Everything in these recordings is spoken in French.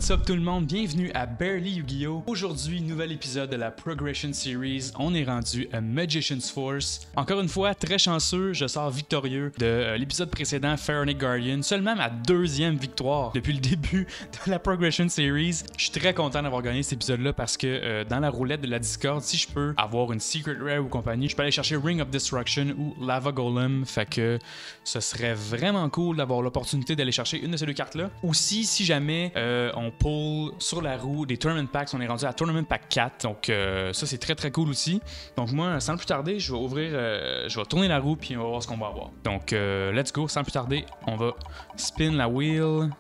What's up tout le monde, bienvenue à Barely Yu-Gi-Oh! Aujourd'hui, nouvel épisode de la Progression Series, on est rendu à Magician's Force. Encore une fois, très chanceux, je sors victorieux de l'épisode précédent, Pharaonic Guardian, seulement ma deuxième victoire depuis le début de la Progression Series. Je suis très content d'avoir gagné cet épisode-là parce que dans la roulette de la Discord, si je peux avoir une Secret Rare ou compagnie, je peux aller chercher Ring of Destruction ou Lava Golem, fait que ce serait vraiment cool d'avoir l'opportunité d'aller chercher une de ces deux cartes-là. Aussi, si jamais on pull sur la roue des Tournament Packs, on est rendu à Tournament Pack 4, donc ça c'est très très cool aussi. Donc moi, sans plus tarder, je vais tourner la roue puis on va voir ce qu'on va avoir. Donc let's go, sans plus tarder, on va spin la wheel.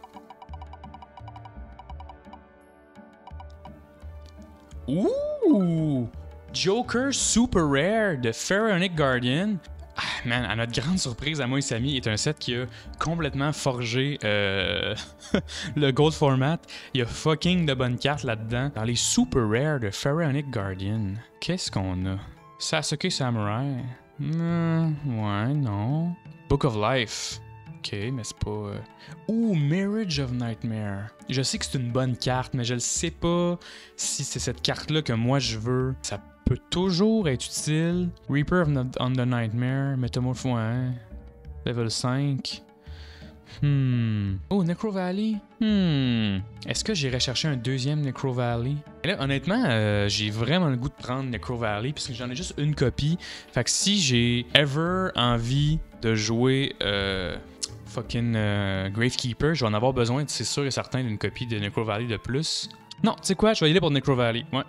Ouh! Joker Super Rare de Pharaonic Guardian. Ah, man, à notre grande surprise, à moi et Samy, est un set qui a complètement forgé le Gold Format. Il y a fucking de bonnes cartes là-dedans. Dans les Super Rares de Pharaonic Guardian, qu'est-ce qu'on a? Sasuke Samurai? Ouais, non. Book of Life. Ok, mais c'est pas... Ouh, Marriage of Nightmare. Je sais que c'est une bonne carte, mais je ne sais pas si c'est cette carte-là que moi je veux. Ça peut toujours être utile. Reaper on the Nightmare, Metamorph 1, level 5. Oh, Necro Valley. Est-ce que j'irais chercher un deuxième Necro Valley? Et là, honnêtement, j'ai vraiment le goût de prendre Necro Valley parce que j'en ai juste une copie. Fait que si j'ai ever envie de jouer fucking Gravekeeper, je vais en avoir besoin, c'est sûr et certain, d'une copie de Necro Valley de plus. Non, tu sais quoi, je vais y aller pour Necro Valley. Ouais.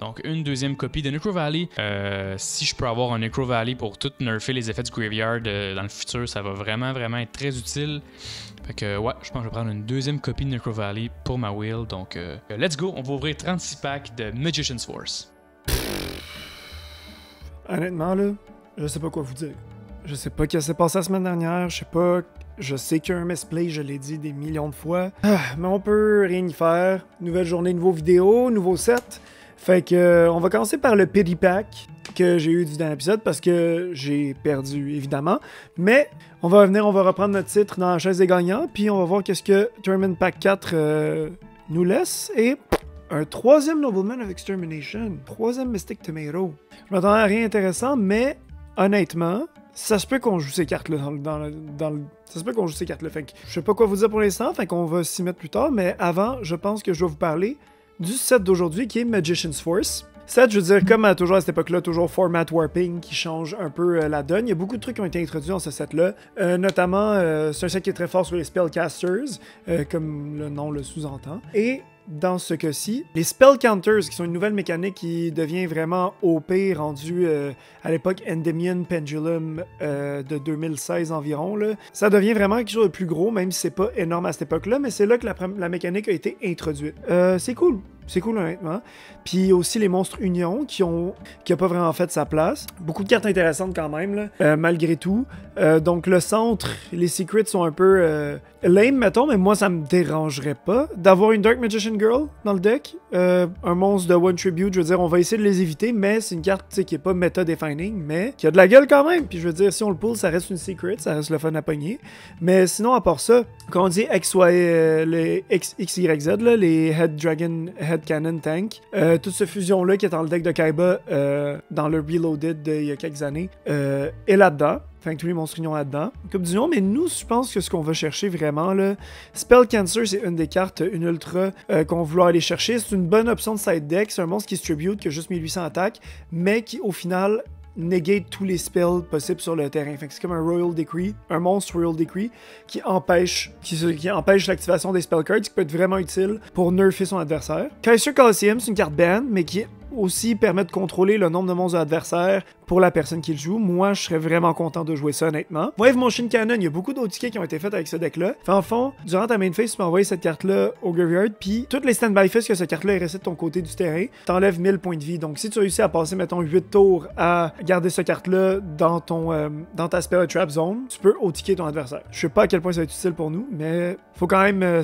Donc, une deuxième copie de Necro Valley. Si je peux avoir un Necro Valley pour tout nerfer les effets du Graveyard dans le futur, ça va vraiment être très utile. Fait que, ouais, je pense que je vais prendre une deuxième copie de Necro Valley pour ma wheel. Donc, let's go, on va ouvrir 36 packs de Magician's Force. Honnêtement, là, je sais pas quoi vous dire. Je sais pas ce qui s'est passé la semaine dernière, je sais qu'il y a un misplay, je l'ai dit des millions de fois. Mais on peut rien y faire. Nouvelle journée, nouveau vidéo, nouveau set. Fait que on va commencer par le pity pack que j'ai eu dans l'épisode parce que j'ai perdu évidemment. Mais on va reprendre notre titre dans la chaise des gagnants, puis on va voir qu'est-ce que Tournament Pack 4 nous laisse. Et un troisième Nobleman of Extermination, troisième Mystic Tomato. Je m'attendais à rien d'intéressant, mais honnêtement, ça se peut qu'on joue ces cartes-là ça se peut qu'on joue ces cartes-là. Fait que je sais pas quoi vous dire pour l'instant, fait qu'on va s'y mettre plus tard, mais avant, je pense que je dois vous parler du set d'aujourd'hui qui est Magician's Force. Set, je veux dire, comme toujours à cette époque-là, toujours format warping qui change un peu la donne. Il y a beaucoup de trucs qui ont été introduits dans ce set-là. Notamment, c'est un set qui est très fort sur les Spellcasters, comme le nom le sous-entend. Et dans ce cas-ci, les Spell Counters, qui sont une nouvelle mécanique qui devient vraiment OP, rendue à l'époque Endymion Pendulum de 2016 environ, là. Ça devient vraiment quelque chose de plus gros, même si c'est pas énorme à cette époque-là, mais c'est là que la mécanique a été introduite. C'est cool. C'est cool, honnêtement. Puis aussi les monstres Union qui ont pas vraiment fait sa place. Beaucoup de cartes intéressantes quand même, là, malgré tout. Donc le centre, les secrets sont un peu lame, mettons, mais moi ça me dérangerait pas d'avoir une Dark Magician Girl dans le deck. Un monstre de One Tribute, je veux dire, on va essayer de les éviter, mais c'est une carte qui est pas meta-defining, mais qui a de la gueule quand même. Puis je veux dire, si on le pull, ça reste une secret, ça reste le fun à pogner. Mais sinon, à part ça, quand on dit les XYZ, là, les Head Dragon, Head Cannon Tank, toute cette fusion-là qui est dans le deck de Kaiba dans le Reloaded d'il y a quelques années est là-dedans. Fait que tous les monstres unions là-dedans. Comme du nom, mais nous, je pense que ce qu'on va chercher vraiment, là, Spell Cancer, c'est une des cartes, une ultra qu'on va vouloir aller chercher. C'est une bonne option de side deck. C'est un monstre qui se tribute, qui a juste 1800 attaques, mais qui, au final, negate tous les spells possibles sur le terrain. Fait que c'est comme un Royal Decree, un monstre Royal Decree qui empêche l'activation des spell cards, qui peut être vraiment utile pour nerfer son adversaire. Kaiser Colosseum, c'est une carte ban, mais qui aussi permet de contrôler le nombre de monstres de l'adversaire pour la personne qui le joue. Moi, je serais vraiment content de jouer ça, honnêtement. Wave Motion Cannon, il y a beaucoup d'autres tickets qui ont été faits avec ce deck-là. Fait en fond, durant ta main phase, tu peux envoyer cette carte-là au graveyard, puis toutes les standby phases que cette carte-là est restée de ton côté du terrain, t'enlèves 1000 points de vie. Donc, si tu réussis à passer, mettons, 8 tours à garder cette carte-là dans ta spell trap zone, tu peux out-ticker ton adversaire. Je sais pas à quel point ça va être utile pour nous, mais faut quand même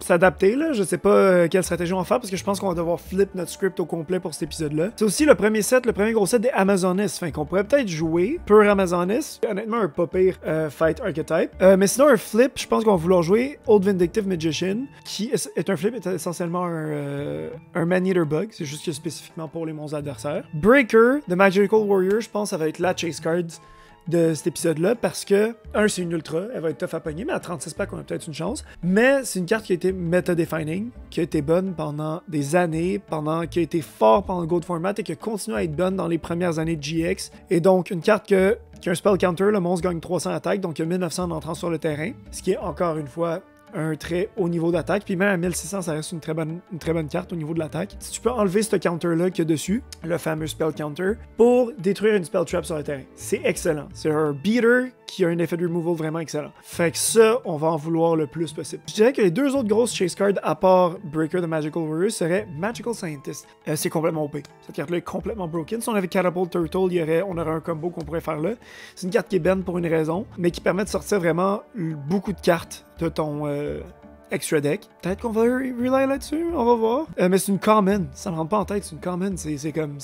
s'adapter, là. Je sais pas quelle stratégie on va faire parce que je pense qu'on va devoir flip notre script au complet pour cet épisode-là. C'est aussi le premier gros set des Amazonis. Fait qu'on pourrait peut-être jouer pur Amazonis. Honnêtement, un pas pire fight archetype. Mais sinon, un flip, je pense qu'on va vouloir jouer Old Vindictive Magician, qui est un flip, est essentiellement un Man-Eater Bug. C'est juste que spécifiquement pour les monstres adversaires. Breaker, The Magical Warrior, je pense que ça va être la chase card de cet épisode-là parce que, c'est une ultra, elle va être tough à pogner, mais à 36 packs, on a peut-être une chance. Mais c'est une carte qui a été meta-defining, qui a été bonne pendant des années, qui a été fort pendant le Gold Format et qui a continué à être bonne dans les premières années de GX. Et donc, une carte qui a un spell counter, le monstre gagne 300 attaques, donc il y a 1900 d'entrants sur le terrain, ce qui est encore une fois un très haut niveau d'attaque. Puis même à 1600, ça reste une très bonne carte au niveau de l'attaque. Si tu peux enlever ce counter-là qu'il y a dessus, le fameux spell counter, pour détruire une spell trap sur le terrain. C'est excellent. C'est un beater qui a un effet de removal vraiment excellent. Fait que ça, on va en vouloir le plus possible. Je dirais que les deux autres grosses chase cards, à part Breaker the Magical Warrior, seraient Magical Scientist. C'est complètement OP. Cette carte-là est complètement broken. Si on avait Catapult Turtle, on aurait un combo qu'on pourrait faire là. C'est une carte qui est ban pour une raison, mais qui permet de sortir vraiment beaucoup de cartes de ton extra deck. Peut-être qu'on va rely là-dessus, on va voir. Mais c'est une common, ça me rentre pas en tête, c'est une common, c'est comme,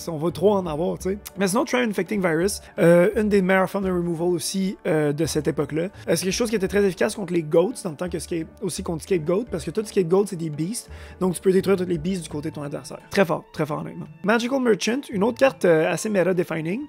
on va trop en avoir, tu sais. Mais sinon, Try Infecting Virus, une des meilleures formes de removal aussi de cette époque-là. C'est quelque chose qui était très efficace contre les Goats, dans le temps que aussi contre Scapegoat, parce que tout Scapegoat, c'est des beasts, donc tu peux détruire tous les beasts du côté de ton adversaire. Très fort honnêtement. Magical Merchant, une autre carte assez meta-defining.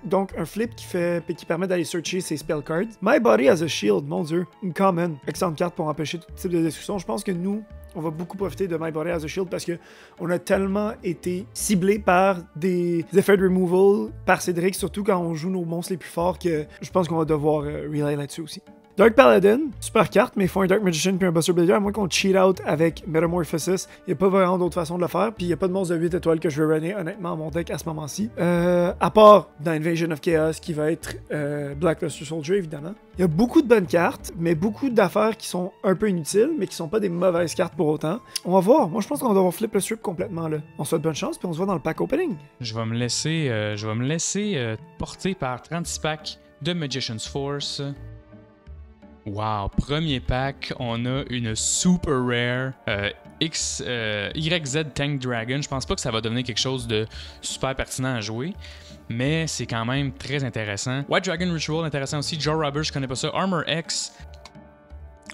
Donc, un flip qui permet d'aller searcher ses spell cards. My Body as a Shield, mon dieu. Une common. Excellente carte pour empêcher tout type de destruction. Je pense que nous, on va beaucoup profiter de My Body as a Shield parce que on a tellement été ciblés par des effets de removal par Cédric, surtout quand on joue nos monstres les plus forts, que je pense qu'on va devoir relay là-dessus aussi. Dark Paladin, super carte, mais il faut un Dark Magician puis un Buster Blader, à moins qu'on cheat out avec Metamorphosis. Il n'y a pas vraiment d'autre façon de le faire, puis il n'y a pas de monstre de 8 étoiles que je vais runner honnêtement à mon deck à ce moment-ci. À part dans Invasion of Chaos, qui va être Blackluster Soldier, évidemment. Il y a beaucoup de bonnes cartes, mais beaucoup d'affaires qui sont un peu inutiles, mais qui sont pas des mauvaises cartes pour autant. On va voir. Moi, je pense qu'on va devoir flip le strip complètement là. On se souhaite bonne chance, puis on se voit dans le pack opening. Je vais me laisser porter par 36 packs de Magician's Force. Wow, premier pack, on a une super rare YZ Tank Dragon. Je pense pas que ça va devenir quelque chose de super pertinent à jouer, mais c'est quand même très intéressant. White Dragon Ritual, intéressant aussi. Joe Robber, je connais pas ça. Armor X.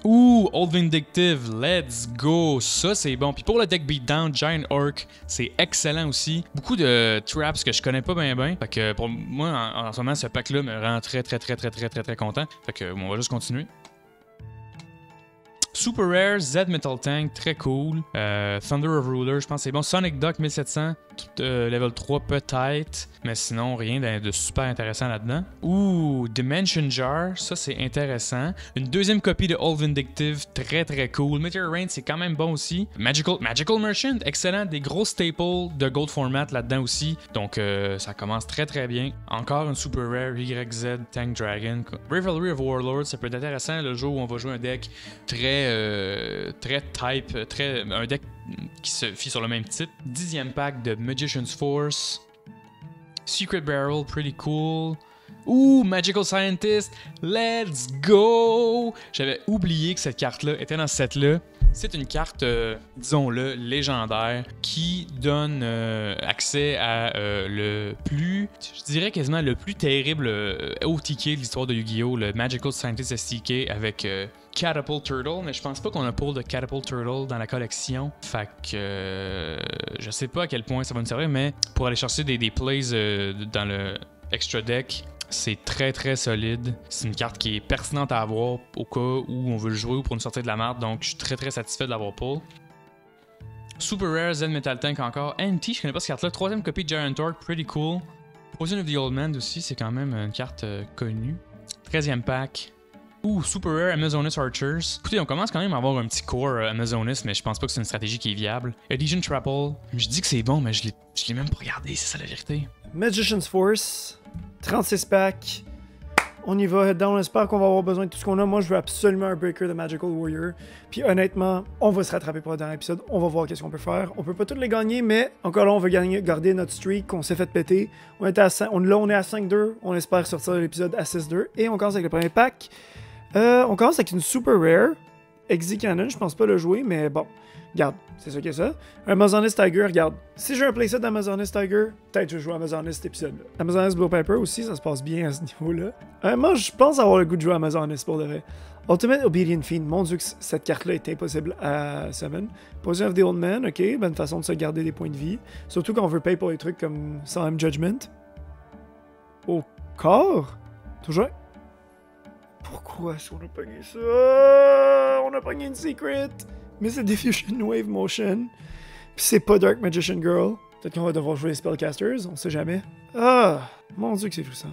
Old Vindictive, let's go! Ça, c'est bon. Puis pour le deck Beatdown, Giant Orc, c'est excellent aussi. Beaucoup de traps que je connais pas bien. Fait que pour moi, en ce moment, ce pack-là me rend très content. Fait que on va juste continuer. Super Rare, Z Metal Tank, très cool. Thunder of Ruler, je pense que c'est bon. Sonic Duck 1700, level 3 peut-être, mais sinon rien de super intéressant là-dedans. Dimension Jar, ça c'est intéressant. Une deuxième copie de Old Vindictive, très cool. Meteor Rain, c'est quand même bon aussi. Magical Merchant, excellent. Des gros staples de Gold Format là-dedans aussi. Donc ça commence très bien. Encore une Super Rare, YZ Tank Dragon. Rivalry of Warlords, ça peut être intéressant le jour où on va jouer un deck très type, un deck qui se fie sur le même type. 10e pack de Magician's Force. Secret Barrel, pretty cool. Magical Scientist, let's go! J'avais oublié que cette carte-là était dans ce set-là. C'est une carte, disons-le, légendaire, qui donne accès à le plus, je dirais quasiment le plus terrible OTK de l'histoire de Yu-Gi-Oh! Le Magical Scientist STK avec Catapult Turtle, mais je pense pas qu'on a pull de Catapult Turtle dans la collection. Fait que je sais pas à quel point ça va nous servir, mais pour aller chercher des plays dans le extra deck, c'est très solide. C'est une carte qui est pertinente à avoir au cas où on veut le jouer ou pour nous sortir de la merde, donc je suis très satisfait de l'avoir pull. Super Rare, Z Metal Tank encore. NT, je connais pas cette carte-là. 3e copie de Giant Orc, pretty cool. Poison of the Old Man aussi, c'est quand même une carte connue. 13e pack. Super Rare, Amazonis Archers. Écoutez, on commence quand même à avoir un petit core Amazonis, mais je pense pas que c'est une stratégie qui est viable. Adhesion Trapple. Je dis que c'est bon, mais je l'ai même pas regardé, c'est ça la vérité. Magician's Force. 36 packs. On y va, head down, on espère qu'on va avoir besoin de tout ce qu'on a. Moi, je veux absolument un Breaker de Magical Warrior. Puis honnêtement, on va se rattraper pour le dernier épisode. On va voir qu'est-ce qu'on peut faire. On peut pas tous les gagner, mais encore là, on veut garder notre streak qu'on s'est fait péter. On est à 5-2. On espère sortir l'épisode à 6-2. Et on commence avec le premier pack. On commence avec une Super Rare. Exy Cannon, je pense pas le jouer, mais bon. Regarde, c'est ça que ça. Amazonis Tiger, regarde. Si j'ai un playset d'Amazonis Tiger, peut-être je vais jouer Amazonis cet épisode-là. Amazonis Blue Piper aussi, ça se passe bien à ce niveau-là. Moi, je pense avoir le goût de jouer Amazonis pour de vrai. Ultimate Obedient Fiend, mon dieu que cette carte-là est impossible à summon. Poison of the Old Man, ok, bonne façon de se garder des points de vie. Surtout quand on veut payer pour les trucs comme Solemn Judgment. Au corps? Toujours? Pourquoi est-ce qu'on a pogné ça? On a pogné une secret! Mais c'est Diffusion Wave Motion. Puis c'est pas Dark Magician Girl. Peut-être qu'on va devoir jouer les Spellcasters, on sait jamais. Ah! Mon dieu que c'est tout ça.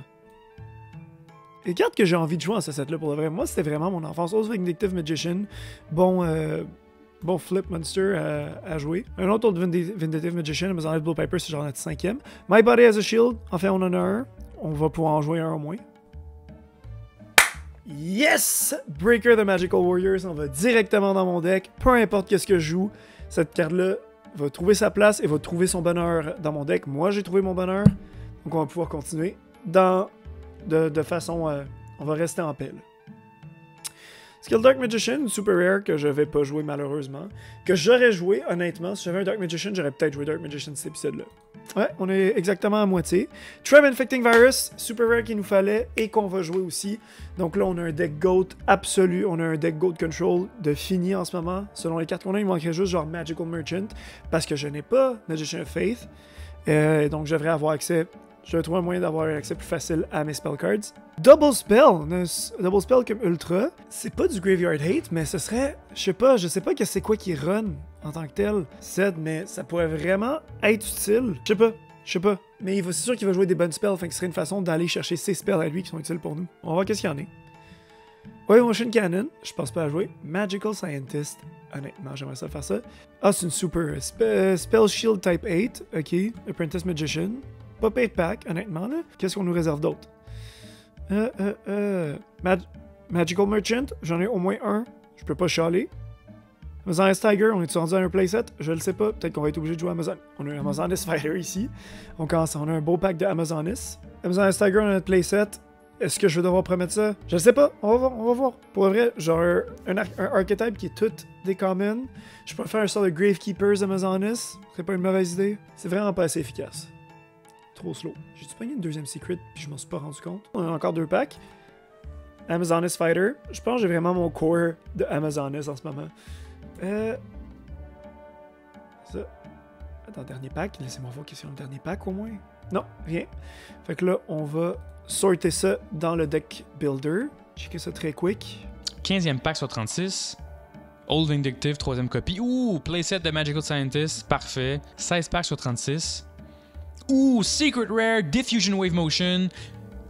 Les cartes que j'ai envie de jouer en ce set-là, pour le vrai, moi, c'était vraiment mon enfance. Oath Vindictive Magician, bon Flip Monster à jouer. Un autre Vindictive Magician, Amazon Blue Piper, c'est genre notre 5e. My Body as a Shield, enfin on en a un. On va pouvoir en jouer un au moins. Yes! Breaker the Magical Warriors, on va directement dans mon deck. Peu importe qu'est-ce que je joue, cette carte-là va trouver sa place et va trouver son bonheur dans mon deck. Moi, j'ai trouvé mon bonheur, donc on va pouvoir continuer de façon... on va rester en paix, là. Skill Dark Magician, une super rare que je vais pas jouer malheureusement. Que j'aurais joué, honnêtement. Si j'avais un Dark Magician, j'aurais peut-être joué Dark Magician cet épisode-là. Ouais, on est exactement à moitié. Trap Infecting Virus, super rare qu'il nous fallait et qu'on va jouer aussi. Donc là, on a un deck GOAT absolu. On a un deck GOAT Control de fini en ce moment. Selon les cartes qu'on a, il manquerait juste genre Magical Merchant. Parce que je n'ai pas Magician of Faith. Donc je devrais avoir accès... Je vais trouver un moyen d'avoir un accès plus facile à mes spell cards. Double Spell! Double Spell comme Ultra. C'est pas du Graveyard Hate, mais ce serait... Je sais pas que c'est quoi qui run en tant que tel. Mais ça pourrait vraiment être utile. Je sais pas. Mais c'est sûr qu'il va jouer des bonnes spells, fait que ce serait une façon d'aller chercher ses spells à lui qui sont utiles pour nous. On va voir qu'est-ce qu'il y en a. Wave Motion Cannon, je pense pas à jouer. Magical Scientist, honnêtement, j'aimerais ça faire ça. Ah, c'est une super. Spell Shield Type 8, ok. Apprentice Magician. Pas paid pack, honnêtement, là. Qu'est-ce qu'on nous réserve d'autre? Magical Merchant, j'en ai au moins un. Je peux pas chialer. Amazon S Tiger, on est rendu à un playset? Je le sais pas. Peut-être qu'on va être obligé de jouer Amazon. On a un Amazonis Fighter ici. On a un beau pack de Amazonis. Amazon S Tiger, on a notre playset. Est-ce que je vais devoir promettre ça? Je le sais pas. On va voir. Pour vrai, genre un archetype qui est tout des commons. Je peux faire un sort de Gravekeepers Amazonis. C'est pas une mauvaise idée. C'est vraiment pas assez efficace. Trop slow. J'ai-tu pogné une deuxième secret puis je m'en suis pas rendu compte? On a encore deux packs. Amazonis Fighter. Je pense que j'ai vraiment mon core de Amazonis en ce moment. Ça. Dans le dernier pack. Laissez-moi voir qu'est-ce qu'il y a dans le dernier pack au moins. Non, rien. Fait que là, on va sorter ça dans le deck builder. Checker ça très quick. 15e pack sur 36. Old Vindictive, 3e copie. Ouh, playset de Magical Scientist. Parfait. 16 packs sur 36. Ouh, Secret Rare, Diffusion Wave Motion.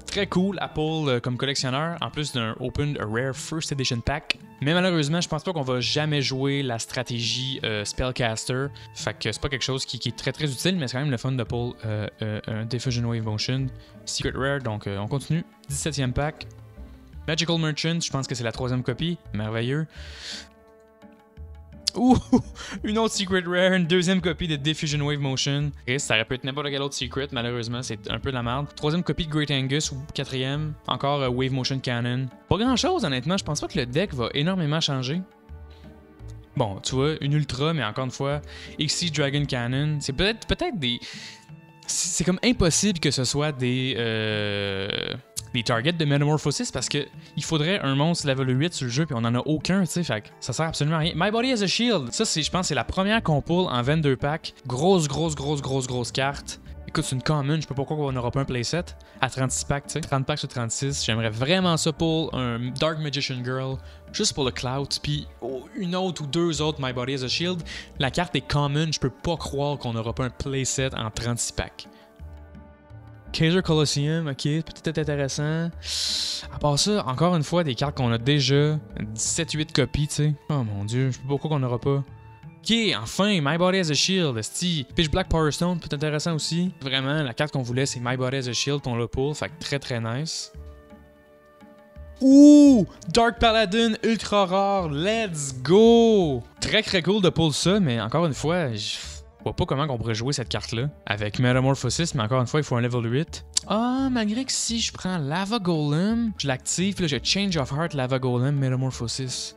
Très cool, Apple comme collectionneur, en plus d'un Open a Rare First Edition Pack. Mais malheureusement, je pense pas qu'on va jamais jouer la stratégie Spellcaster. Fait que c'est pas quelque chose qui est très très utile, mais c'est quand même le fun de pull un Diffusion Wave Motion. Secret Rare, donc on continue. 17e pack. Magical Merchant, je pense que c'est la 3e copie. Merveilleux. Ouh, une autre Secret Rare, une 2e copie de Diffusion Wave Motion. Ça aurait pu être n'importe quel autre Secret, malheureusement, c'est un peu de la merde. 3e copie de Great Angus, ou 4e. Encore Wave Motion Cannon. Pas grand chose, honnêtement, je pense pas que le deck va énormément changer. Bon, tu vois, une Ultra, mais encore une fois, XC Dragon Cannon. C'est peut-être des... C'est comme impossible que ce soit des targets de Metamorphosis parce que il faudrait un monstre level 8 sur le jeu puis on en a aucun, tu sais, fait que ça sert absolument à rien. My Body as a Shield, ça je pense c'est la première qu'on pull en 22 packs. Grosse carte. Écoute, c'est une common, je sais pas pourquoi on n'aura pas un playset à 36 packs, tu sais. 30 packs sur 36, j'aimerais vraiment ça pull un Dark Magician Girl juste pour le clout, puis une autre ou deux autres My Body as a Shield. La carte est common, je peux pas croire qu'on n'aura pas un playset en 36 packs. Kaiser Colosseum, ok, peut-être intéressant. À part ça, encore une fois, des cartes qu'on a déjà, 17-8 copies, tu sais. Oh mon dieu, je sais pas pourquoi qu'on n'aura pas. Ok, enfin, My Body as a Shield, esti. Pitch Black Power Stone, peut être intéressant aussi. Vraiment, la carte qu'on voulait, c'est My Body as a Shield, on l'a pull, fait que très nice. Ouh! Dark Paladin, ultra rare, let's go! Très cool de pull ça, mais encore une fois, je vois pas comment on pourrait jouer cette carte-là. Avec Metamorphosis, mais encore une fois, il faut un level 8. Ah, malgré que si je prends Lava Golem, je l'active, puis là, je Change of Heart Lava Golem Metamorphosis.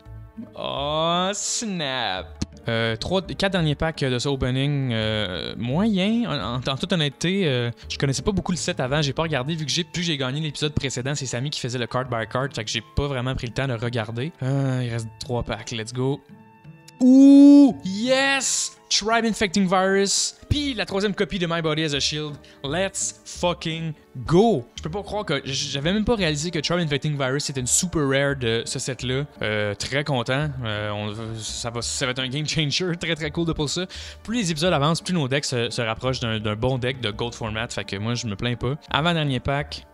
Oh, snap! 4 derniers packs de ce opening moyen. En toute honnêteté, je connaissais pas beaucoup le set avant, j'ai pas regardé vu que plus j'ai gagné l'épisode précédent, c'est Samy qui faisait le card by card, fait que j'ai pas vraiment pris le temps de regarder. Il reste 3 packs, let's go. Ouh! Yes! Tribe Infecting Virus. Puis la 3e copie de My Body as a Shield. Let's fucking go! Je peux pas croire que... J'avais même pas réalisé que Tribe Infecting Virus c'était une super rare de ce set-là. Très content. Ça va être un game changer. Très très cool de pour ça. Plus les épisodes avancent, plus nos decks se rapprochent d'un bon deck de Gold Format. Fait que moi je me plains pas. Avant-dernier pack.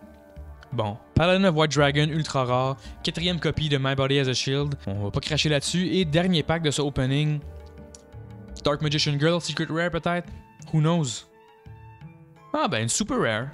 Bon, Paladin of White Dragon, ultra rare. 4e copie de My Body as a Shield. On va pas cracher là-dessus. Et dernier pack de ce opening. Dark Magician Girl, Secret Rare peut-être? Who knows? Ah ben, une super rare.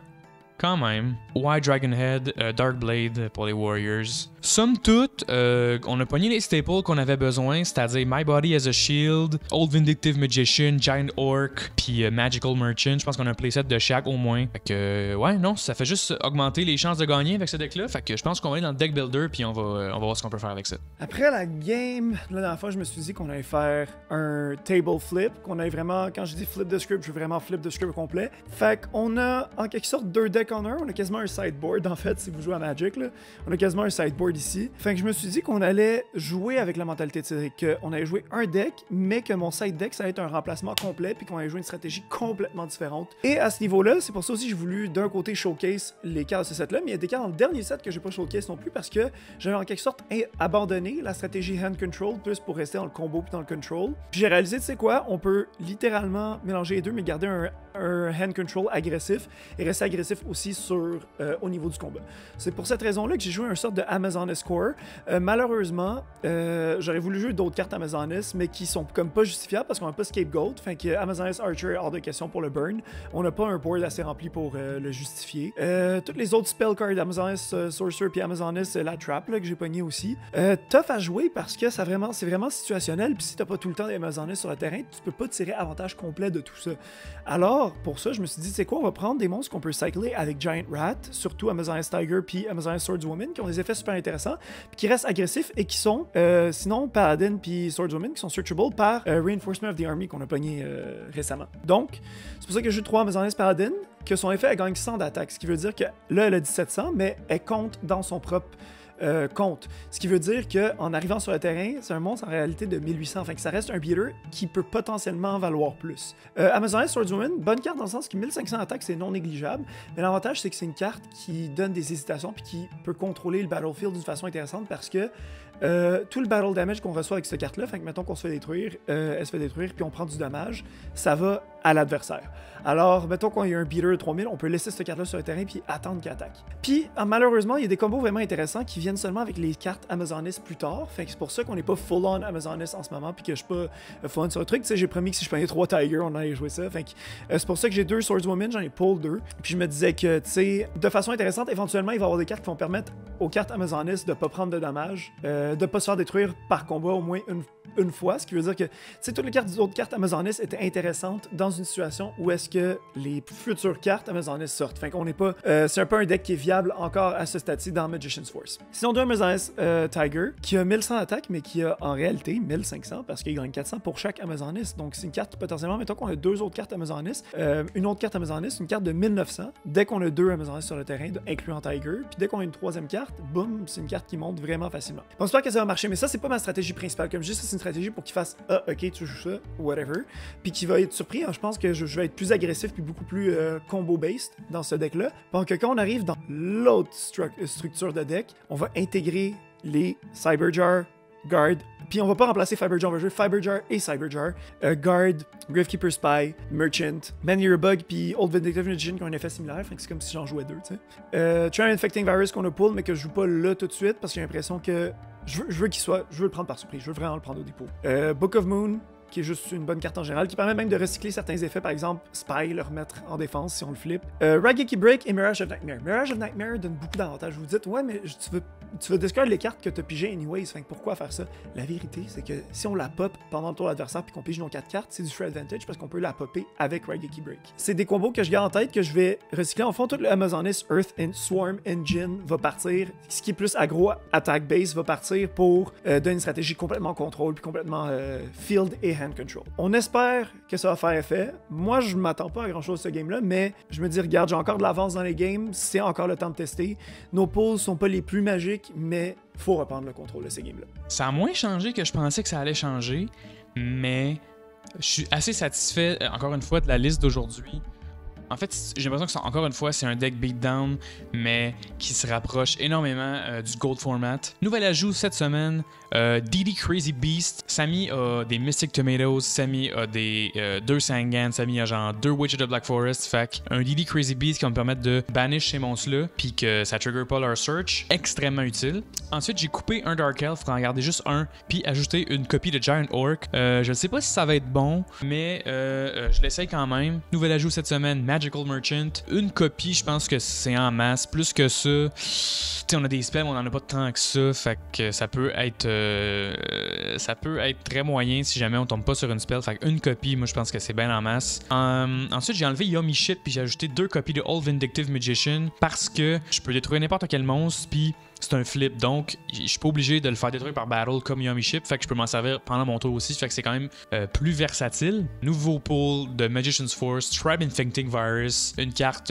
Quand même. White Dragon Head, Dark Blade pour les Warriors. Somme toute, on a pogné les staples qu'on avait besoin, c'est-à-dire My Body as a Shield, Old Vindictive Magician, Giant Orc, puis Magical Merchant. Je pense qu'on a un playset de chaque au moins. Fait que, ouais, non, ça fait juste augmenter les chances de gagner avec ce deck-là. Fait que je pense qu'on va aller dans le deck builder, puis on va voir ce qu'on peut faire avec ça. Après la game, la dernière fois, je me suis dit qu'on allait faire un table flip, qu'on allait vraiment, quand je dis flip de script, je veux vraiment flip de script complet. Fait qu'on a en quelque sorte 2 decks en un. On a quasiment un sideboard, en fait, si vous jouez à Magic, là. On a quasiment un sideboard ici. Fait que je me suis dit qu'on allait jouer avec la mentalité de Cédric, qu'on allait jouer un deck, mais que mon side deck, ça allait être un remplacement complet, puis qu'on allait jouer une stratégie complètement différente. Et à ce niveau-là, c'est pour ça aussi que j'ai voulu d'un côté showcase les cartes de ce set-là, mais il y a des cartes dans le dernier set que j'ai pas showcase non plus, parce que j'avais en quelque sorte abandonné la stratégie hand control, plus pour rester dans le combo puis dans le control. Puis j'ai réalisé, tu sais quoi, on peut littéralement mélanger les deux, mais garder un hand control agressif et rester agressif aussi au niveau du combat. C'est pour cette raison-là que j'ai joué un sorte de Amazoness Core. Malheureusement, j'aurais voulu jouer d'autres cartes Amazoness, mais qui sont comme pas justifiables parce qu'on n'a pas Scapegoat. Fait que Amazoness Archer est hors de question pour le burn. On n'a pas un board assez rempli pour le justifier. Toutes les autres spell cards, Amazoness Sorcerer puis Amazoness la Trap là, que j'ai pogné aussi. Tough à jouer parce que c'est vraiment situationnel. Puis si t'as pas tout le temps d'Amazoness sur le terrain, tu peux pas tirer avantage complet de tout ça. Alors, pour ça, je me suis dit, c'est quoi, on va prendre des monstres qu'on peut cycler avec Giant Rat, surtout Amazoness Tiger puis Amazoness Swordswoman, qui ont des effets super intéressants, puis qui restent agressifs et qui sont, sinon, Paladin puis Swordswoman, qui sont searchable par Reinforcement of the Army qu'on a pogné récemment. Donc, c'est pour ça que je joue 3 Amazoness Paladin, que son effet, elle gagne 100 d'attaque, ce qui veut dire que là, elle a 1700, mais elle compte dans son propre compte. Ce qui veut dire qu'en arrivant sur le terrain, c'est un monstre en réalité de 1800. Fait que ça reste un beater qui peut potentiellement valoir plus. Amazoness Swordswoman, bonne carte dans le sens que 1500 attaques, c'est non négligeable. Mais l'avantage, c'est que c'est une carte qui donne des hésitations puis qui peut contrôler le battlefield d'une façon intéressante parce que tout le battle damage qu'on reçoit avec cette carte-là, fait que mettons qu'on se fait détruire, elle se fait détruire puis on prend du dommage, ça va à l'adversaire. Alors, mettons qu'on y a un beater de 3000, on peut laisser cette carte-là sur le terrain puis attendre qu'il attaque. Puis, malheureusement, il y a des combos vraiment intéressants qui viennent seulement avec les cartes Amazoness plus tard. Fait que c'est pour ça qu'on n'est pas full-on Amazoness en ce moment puis que je suis pas full-on sur le truc. Tu sais, j'ai promis que si je prenais 3 Tigers, on allait jouer ça. Fait que c'est pour ça que j'ai 2 Swordswoman, j'en ai pull 2. Puis je me disais que, tu sais, de façon intéressante, éventuellement, il va y avoir des cartes qui vont permettre aux cartes Amazoness de pas prendre de dommages, de pas se faire détruire par combat au moins une fois, ce qui veut dire que, tu sais, toutes les autres cartes Amazoness étaient intéressantes dans une situation où est-ce que les futures cartes Amazoness sortent. Fait qu'on n'est pas... c'est un peu un deck qui est viable encore à ce stade-ci dans Magician's Force. Sinon, deux Amazoness Tiger, qui a 1100 attaques, mais qui a en réalité 1500, parce qu'il gagne 400 pour chaque Amazoness. Donc, c'est une carte qui potentiellement, mettons qu'on a 2 autres cartes Amazoness, une autre carte Amazoness, une carte de 1900, dès qu'on a 2 Amazoness sur le terrain, incluant Tiger, puis dès qu'on a une 3e carte, boum, c'est une carte qui monte vraiment facilement. Bon, j'espère que ça va marcher, mais ça, c'est pas ma stratégie principale. Comme je dis, c'est une stratégie pour qu'il fasse « Ah, ok, tu joues ça, whatever », puis qu'il va être surpris. Je pense que je vais être plus agressif puis beaucoup plus combo-based dans ce deck-là. Donc, quand on arrive dans l'autre structure de deck, on va intégrer les Cyberjar, Guard, puis on va pas remplacer Fiberjar, on va jouer Fiberjar et Cyberjar, Guard, Gravekeeper Spy, Merchant, Man Bug, puis Old Vindictive Magician qui ont un effet similaire, fait que c'est comme si j'en jouais 2, tu sais. Tribe Infecting Virus qu'on a pull, mais que je joue pas là tout de suite parce que j'ai l'impression que je veux qu'il soit, je veux le prendre par surprise, je veux vraiment le prendre au dépôt. Book of Moon, qui est juste une bonne carte en général, qui permet même de recycler certains effets, par exemple Spy, le remettre en défense si on le flippe. Raigeki Break et Mirage of Nightmare. Mirage of Nightmare donne beaucoup d'avantages. Vous dites, ouais, mais tu veux discard les cartes que tu as pigées anyways, fait que pourquoi faire ça? La vérité, c'est que si on la pop pendant le tour de l'adversaire puis qu'on pige nos 4 cartes, c'est du free advantage parce qu'on peut la popper avec Raigeki Break. C'est des combos que je garde en tête que je vais recycler. En fond, tout le Amazonis, Earth and Swarm Engine va partir. Ce qui est plus aggro attack base va partir pour donner une stratégie complètement contrôle puis complètement field et hand control. On espère que ça va faire effet. Moi, je m'attends pas à grand chose ce game-là, mais je me dis, regarde, j'ai encore de l'avance dans les games, c'est encore le temps de tester. Nos pulls sont pas les plus magiques, mais faut reprendre le contrôle de ces games-là. Ça a moins changé que je pensais que ça allait changer, mais je suis assez satisfait, encore une fois, de la liste d'aujourd'hui. En fait, j'ai l'impression que encore une fois, c'est un deck beatdown, mais qui se rapproche énormément du Gold Format. Nouvel ajout cette semaine, DD Crazy Beast. Samy a des Mystic Tomatoes, Samy a des 2 Sangan, Samy a genre 2 Witch of the Black Forest. Fait un DD Crazy Beast qui va me permettre de banish ces monstres-là, puis que ça trigger pas leur search. Extrêmement utile. Ensuite, j'ai coupé un Dark Elf pour en garder juste un, puis ajouter une copie de Giant Orc. Je ne sais pas si ça va être bon, mais je l'essaye quand même. Nouvel ajout cette semaine, Magical Merchant. Une copie, je pense que c'est en masse. Plus que ça, t'sais, on a des spells, mais on en a pas tant que ça. Fait que ça peut être très moyen si jamais on tombe pas sur une spell. Fait qu'une copie, moi je pense que c'est bien en masse. Ensuite, j'ai enlevé Yummy Shit puis j'ai ajouté 2 copies de All Vindictive Magician parce que je peux détruire n'importe quel monstre puis c'est un flip, donc je suis pas obligé de le faire détruire par battle comme Yummy Ship, fait que je peux m'en servir pendant mon tour aussi, fait que c'est quand même plus versatile. Nouveau pool de Magician's Force, Tribe Infecting Virus, une carte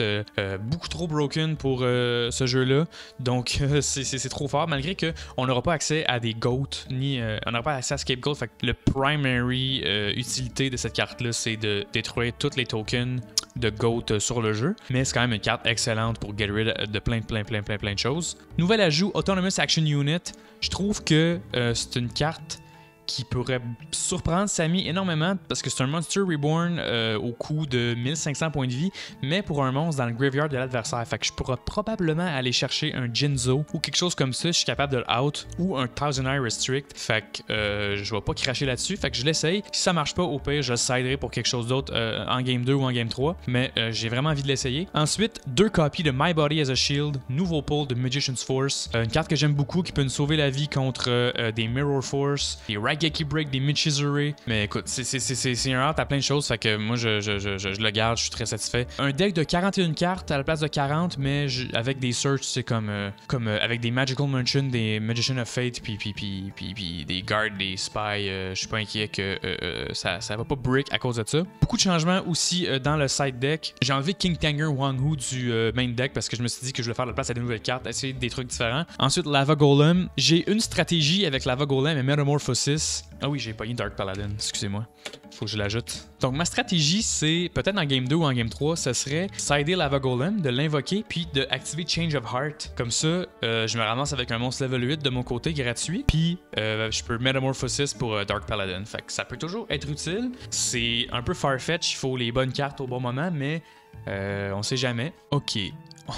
beaucoup trop broken pour ce jeu-là, donc c'est trop fort, malgré qu'on n'aura pas accès à des GOAT, ni on n'aura pas accès à Scapegoat, fait que le primary utilité de cette carte-là, c'est de détruire tous les tokens de GOAT sur le jeu, mais c'est quand même une carte excellente pour get rid de plein de choses. Nouvel ajout, Autonomous Action Unit. Je trouve que c'est une carte qui pourrait surprendre Samy énormément parce que c'est un Monster Reborn au coût de 1500 points de vie, mais pour un monstre dans le graveyard de l'adversaire. Fait que je pourrais probablement aller chercher un Jinzo ou quelque chose comme ça, je suis capable de l'out, ou un Thousand Eye Restrict. Fait que je vais pas cracher là-dessus. Fait que je l'essaye. Si ça marche pas, au pire, je le siderai pour quelque chose d'autre en game 2 ou en game 3. Mais j'ai vraiment envie de l'essayer. Ensuite, 2 copies de My Body as a Shield, nouveau pull de Magician's Force. Une carte que j'aime beaucoup qui peut nous sauver la vie contre des Mirror Force, des Raigeki Break, des Michizure. Mais écoute, c'est un art à plein de choses. Fait que moi, je le garde, je suis très satisfait. Un deck de 41 cartes à la place de 40, mais avec des search, c'est comme avec des Magical Merchant, des Magician of Fate, puis des Guard, des Spy. Je suis pas inquiet que ça va pas break à cause de ça. Beaucoup de changements aussi dans le side deck. J'ai enlevé King Tanger Wang Hu du main deck parce que je me suis dit que je voulais faire la place à des nouvelles cartes, essayer des trucs différents. Ensuite, Lava Golem. J'ai une stratégie avec Lava Golem et Metamorphosis. Ah oui, j'ai pogné Dark Paladin, excusez-moi. Faut que je l'ajoute. Donc ma stratégie, c'est peut-être en game 2 ou en game 3, ce serait sider Lava Golem, de l'invoquer, puis de activer Change of Heart. Comme ça, je me ramasse avec un monstre level 8 de mon côté gratuit, puis je peux Metamorphosis pour Dark Paladin. Fait que ça peut toujours être utile. C'est un peu farfetch, il faut les bonnes cartes au bon moment, mais on sait jamais. Ok.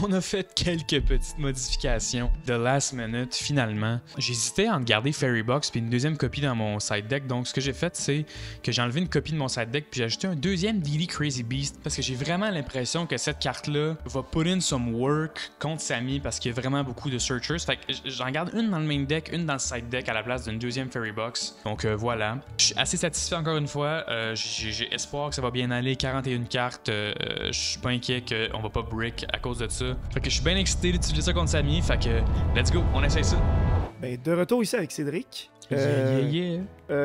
On a fait quelques petites modifications de last minute finalement. J'hésitais à en garder Fairy Box puis une deuxième copie dans mon side deck. Donc ce que j'ai fait, c'est que j'ai enlevé une copie de mon side deck puis j'ai ajouté un deuxième DD Crazy Beast parce que j'ai vraiment l'impression que cette carte-là va put in some work contre Samy parce qu'il y a vraiment beaucoup de searchers. Fait que j'en garde une dans le main deck, une dans le side deck à la place d'une deuxième Fairy Box. Donc voilà. Je suis assez satisfait encore une fois. J'ai espoir que ça va bien aller. 41 cartes. Je suis pas inquiet qu'on va pas break à cause de ça. Fait que je suis bien excité d'utiliser ça contre Samy. Fait que let's go, on essaye ça. Ben, de retour ici avec Cédric. Yeah.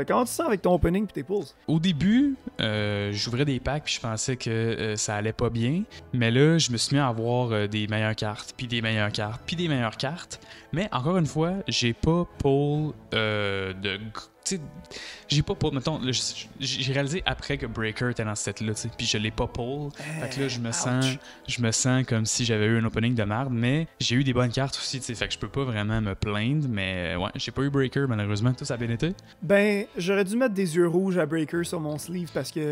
Comment tu sens avec ton opening et tes pulls? Au début, j'ouvrais des packs puis je pensais que ça allait pas bien. Mais là, je me suis mis à avoir des meilleures cartes, puis des meilleures cartes, puis des meilleures cartes. Mais encore une fois, j'ai pas pull de... J'ai pas pull, mettons, j'ai réalisé après que Breaker était dans cette set-là, puis je l'ai pas pull. Fait que là, je me sens comme si j'avais eu un opening de merde, mais j'ai eu des bonnes cartes aussi, fait que je peux pas vraiment me plaindre, mais ouais, j'ai pas eu Breaker malheureusement. Tout ça a bien été? Ben, j'aurais dû mettre des yeux rouges à Breaker sur mon sleeve parce que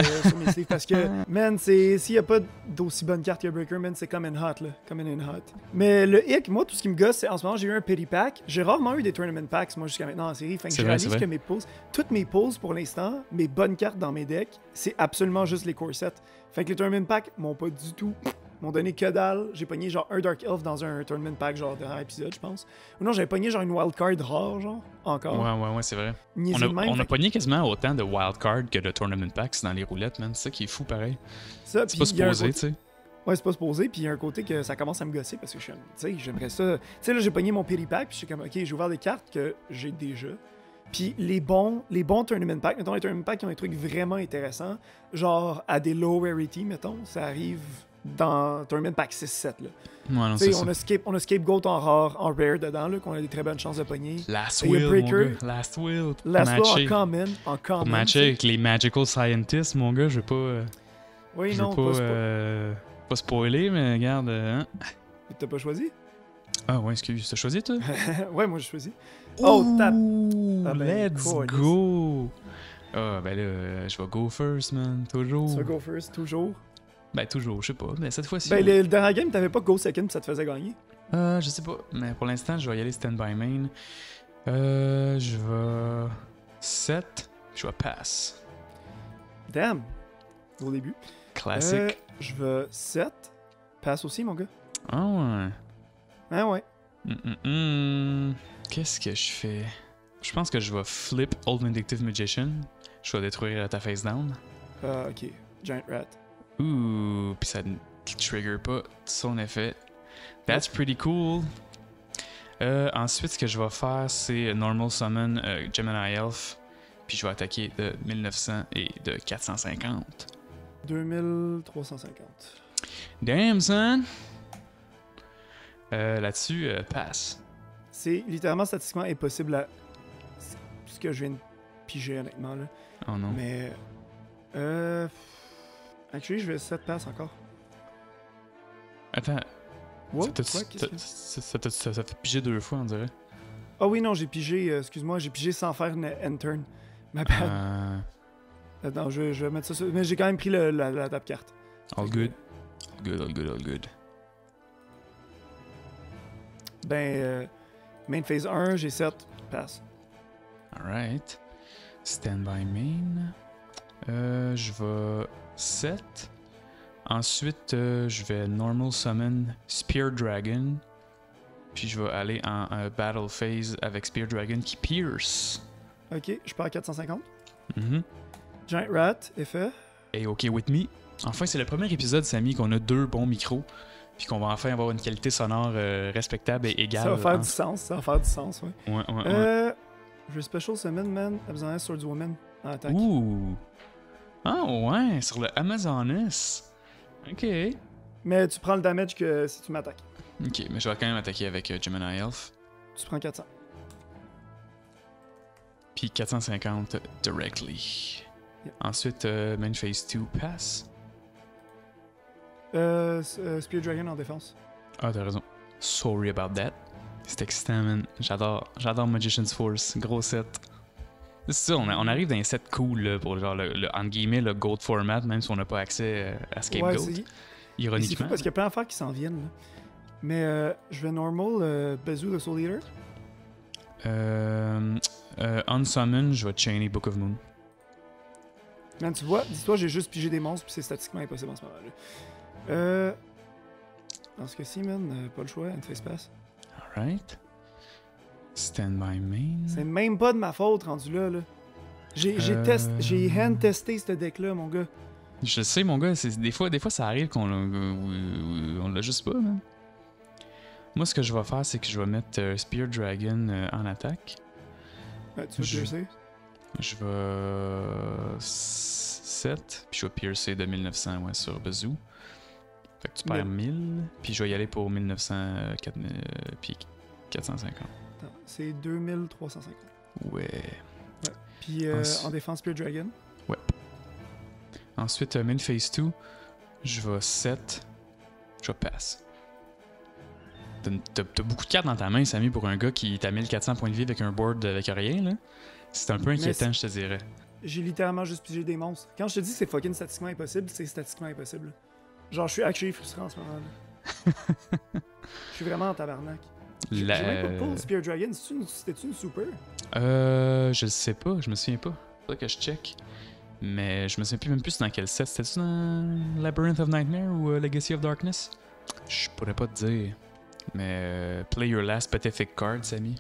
man, s'il y a pas d'aussi bonne carte que Breaker, man, c'est comme in hot là, comme in hot. Mais le hic, moi, tout ce qui me gosse, c'est en ce moment, j'ai eu un pity pack. J'ai rarement eu des tournament packs, moi, jusqu'à maintenant en série. Fait que je réalise que mes pulls, chose. Toutes mes pulls pour l'instant, mes bonnes cartes dans mes decks, c'est absolument juste les core sets. Fait que les tournament packs m'ont pas du tout. M'ont donné que dalle. J'ai pogné genre un Dark Elf dans un tournament pack, genre dernier épisode, je pense. Ou non, j'avais pogné genre une wildcard rare, genre, encore. Ouais, c'est vrai. Niaiseux de même, On a fait pogné quasiment autant de wildcards que de tournament packs dans les roulettes, man. C'est ça qui est fou, pareil. ça, C'est puis pas il y a un supposé, côté- tu sais. Ouais, c'est pas supposé, puis il y a un côté que ça commence à me gosser parce que je suis, tu sais, j'aimerais ça. Tu sais, là, j'ai pogné mon pity pack, puis je suis comme, ok, j'ai ouvert des cartes que j'ai déjà. Puis les bons tournament packs, mettons les tournament packs qui ont des trucs vraiment intéressants, genre à des low rarity, mettons, ça arrive dans tournament pack 6-7, là. Ouais, non, Tu c'est sais, ça. on a scapegoat en rare, en rare dedans, là, qu'on a des très bonnes chances de pogner. Last Il y a Will, Breaker. mon gars. Last Will. Last Will Matché. en common. Pour matcher avec les Magical Scientists, mon gars, je veux pas... Oui, je non, veux pas, pas. pas spoiler, mais regarde... hein. T'as pas choisi? Ah ouais, excuse, t'as choisi, toi? Ouais, moi j'ai choisi. Oh, tape! Ouh, Ah ben, let's cool. go! Ah, ben là, je vais go first, man. Toujours. Tu vas go first, toujours. Ben, toujours, je sais pas. Mais cette fois-ci. Ben, le dernier game, t'avais pas go second, pis ça te faisait gagner. Je sais pas. Mais pour l'instant, je vais y aller stand-by main. Je vais. 7. Je vais pass. Damn! Au début. Classique. Je veux 7. Passe aussi, mon gars. Ah ouais. Ah ouais. Qu'est-ce que je fais? Je pense que je vais flip Old Vindictive Magician. Je vais détruire ta face down. Ok. Giant Rat. Ouh, puis ça ne trigger pas son effet. That's pretty cool. Ensuite, ce que je vais faire, c'est Normal Summon Gemini Elf. Puis je vais attaquer de 1900 et de 450. 2350. Damn, son! Là-dessus, passe. C'est littéralement statistiquement impossible à. C'est ce que je viens de piger, honnêtement, là. Oh non. Mais. Actually, je vais 7 passes encore. Attends, Wow, ça t'a- quoi? Qu'est-ce que... ça fait piger 2 fois, on dirait. Ah oui, non, j'ai pigé, excuse-moi, j'ai pigé sans faire une end turn. Ma bad. Attends, je vais mettre ça sur... Mais j'ai quand même pris la tap carte. All good. All good. Ben, main phase 1, j'ai 7, passe. Alright. Stand by main. Je vais 7. Ensuite, je vais normal summon Spear Dragon. Puis je vais aller en battle phase avec Spear Dragon qui pierce. Ok, je pars à 450. Mhm. Giant Rat, effet. Et OK with me. Enfin, c'est le premier épisode, Samy, qu'on a 2 bons micros. Puis qu'on va enfin avoir une qualité sonore respectable et égale. Ça va faire entre- du sens, ouais. Ouais. Je vais Special Summon, man, Amazoness Swordswoman en attaque. Ouh. Ah ouais, sur le Amazonas. OK. Mais tu prends le damage que si tu m'attaques. OK, mais je vais quand même attaquer avec Gemini Elf. Tu prends 400. Puis 450 directly. Yep. Ensuite, main phase 2 pass. Spear Dragon en défense. Ah, t'as raison. Sorry about that. C'est excitant, man. J'adore Magician's Force. Gros set. C'est ça, on arrive dans un set cool là, pour genre le entre guillemets le gold format, même si on n'a pas accès à Scapegoat. C'est fou Ironiquement. parce qu'il y a plein d'affaires qui s'en viennent. Là. Mais je vais normal Bazoo de Soul Eater. Unsummon, je vais chainer Book of Moon. Man, tu vois, dis-toi, j'ai juste pigé des monstres, puis c'est statistiquement impossible en ce moment-là. Dans ce cas-ci, man, pas le choix, une face pass. Alright. Stand by main. C'est même pas de ma faute rendu là. J'ai hand-testé ce deck-là, mon gars. Je sais, mon gars, des fois ça arrive qu'on l'a juste pas, man. Moi, ce que je vais faire, c'est que je vais mettre Spear Dragon en attaque. Ouais, tu veux Je- piercer? Je vais 7, puis je vais piercer de 1900 ouais, sur Bazoo. Fait que tu perds 1000, puis je vais y aller pour 1900, puis 450. Attends, c'est 2350. Ouais. Puis en défense, Spear Dragon. Ensuite, main phase 2, je vais 7, je vais pass. T'as beaucoup de cartes dans ta main, Samy, pour un gars qui est à 1400 points de vie avec un board avec rien, là. C'est un peu inquiétant, je te dirais. J'ai littéralement juste pigé des monstres. Quand je te dis c'est fucking statistiquement impossible, c'est statistiquement impossible. Genre, je suis actually frustré en ce moment. Je suis vraiment en tabarnak. J'ai La- même pas pour Spear Dragon, c'était-tu une super? Je le sais pas, je me souviens pas. Faudrait que je check. Mais je me souviens plus même plus dans quel set. C'était-tu dans Labyrinth of Nightmare ou Legacy of Darkness? Je pourrais pas te dire. Mais play your last pathetic card, Samy.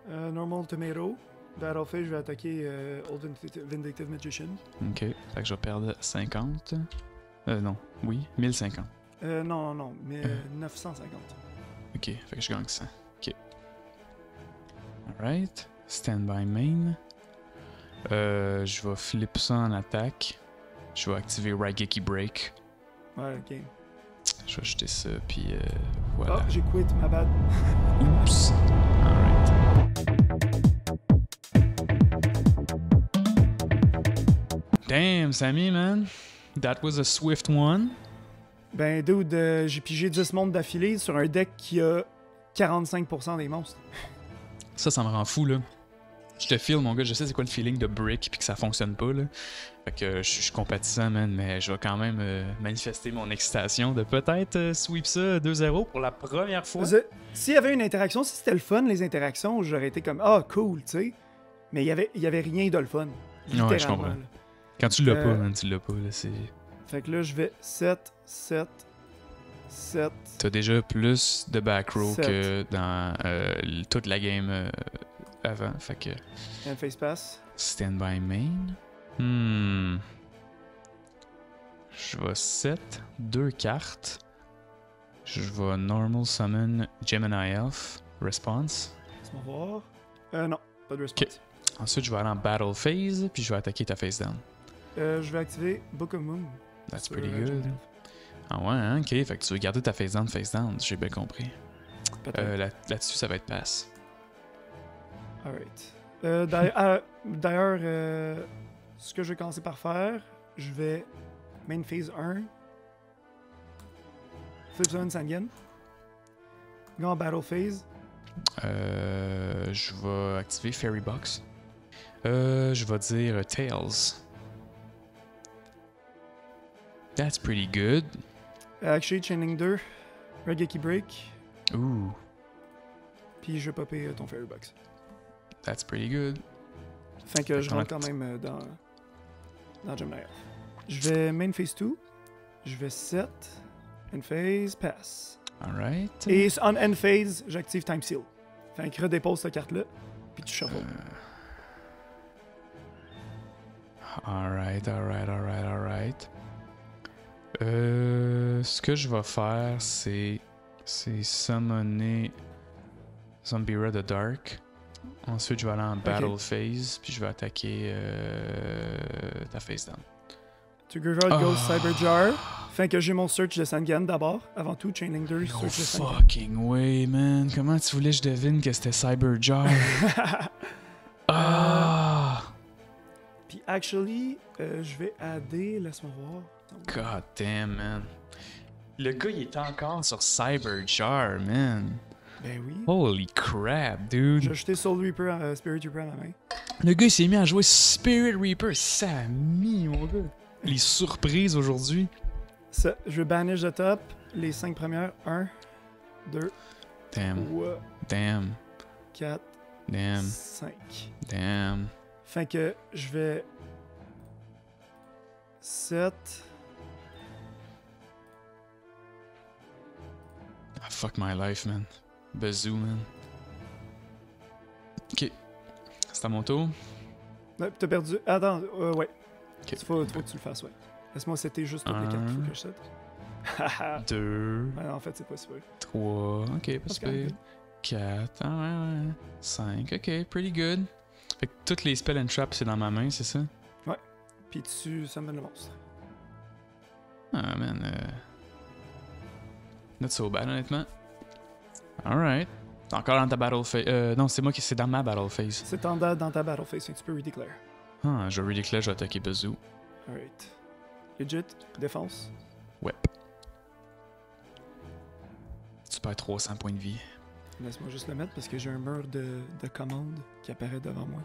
Normal Tomato. Battlefield, je vais attaquer Old Vindictive Magician. Ok, fait que je vais perdre 50. Non, oui, 1050. Non, mais 950. Ok, fait que je gagne 100. Ok. Alright. Stand by main. Je vais flip ça en attaque. Je vais activer Raigeki Break. Ouais, game. Je vais acheter ça, puis voilà. Ah, j'ai quit, ma bad. Oups. Alright. Damn, Sammy, man. That was a swift one. Ben, dude, j'ai pigé 10 mondes d'affilée sur un deck qui a 45% des monstres. Ça me rend fou, là. Je te file, mon gars, je sais c'est quoi le feeling de brick puis que ça fonctionne pas, là. Fait que je suis compatissant, man, mais je vais quand même manifester mon excitation de peut-être sweep ça 2-0 pour la première fois. S'il y avait une interaction, si c'était le fun, les interactions, j'aurais été comme « Ah, cool », tu sais. Mais il y avait rien de le fun. Ouais, je comprends. Là. Quand tu l'as pas, man, tu l'as pas, là, c'est... Fait que là, je vais 7, 7, 7... T'as déjà plus de back row 7. que dans toute la game avant, fait que... And face pass. Stand by main. Je vais 7, 2 cartes. Je vais normal summon Gemini Elf. Response. Laisse-moi voir. Non, pas de response. Ensuite, je vais aller en battle phase, puis je vais attaquer ta face down. Je vais activer Book of Moon. That's sur, pretty good. Gemini. Ah ouais, hein? Ok, fait que tu veux garder ta face down, j'ai bien compris. Peut-être. Là-dessus, ça va être pass. Alright. D'ailleurs, ce que je vais commencer par faire, je vais main phase 1. Flip Summon Sangen. Go en battle phase. Je vais activer Fairy Box. Je vais dire Tails. That's pretty good. Actually, Chaining 2. Raigeki Break. Ooh, Puis je vais popper ton Fairy Box. that's pretty good. Fait que je rentre quand même dans Gemini Elf. Je vais main phase 2. Je vais set. End phase, pass. Alright. Et en end phase, j'active Time Seal. Fait que redépose cette carte-là. Puis tu shuffles. Alright. Ce que je vais faire, c'est summoner Zombie the Dark. Ensuite, je vais aller en battle phase, puis je vais attaquer ta face down. Tu Graveyard Ghost Cyber Jar. Fait que j'ai mon search de Sangan d'abord. Avant tout, Chaining 2, No search de Sangan. fucking way, man. Comment tu voulais que je devine que c'était Cyber Jar? Ah! Puis actually, je vais adder, laisse-moi voir. God damn, man. Le gars, il est encore sur Cyber Jar, man. Ben oui. Holy crap, dude. J'ai acheté Soul Reaper, Spirit Reaper à la main. Le gars, il s'est mis à jouer Spirit Reaper. Samy, mon gars. Les surprises aujourd'hui. Ça, je vais banish de top les 5 premières. 1, 2, Damn. 3, Damn. 4, Damn. 5. Damn. Fait que je vais 7. Ah, fuck my life, man. Bazoo, man. Ok. C'est à mon tour. T'as perdu. Attends, ouais. Ok. Faut que tu le fasses, ouais. Laisse-moi setter juste toutes les cartes qu'il faut que je set. Haha. 2, Ouais, en fait, c'est pas super. 3, ok, pas Parce que- super. 4, ah ouais. 5, ok, pretty good. Fait que toutes les spells and traps, c'est dans ma main, c'est ça? Puis tu summon le monstre. Ah, man. Not so bad, honnêtement. Alright. T'es encore dans ta battle phase. Non, c'est dans ma battle phase. C'est en date dans ta battle phase, fait que tu peux redeclare. Ah, je vais redeclare, je vais attaquer Bazoo. Alright. Legit, défense. Ouais. Tu perds 300 points de vie. Laisse-moi juste le mettre parce que j'ai un mur de commandes qui apparaît devant moi.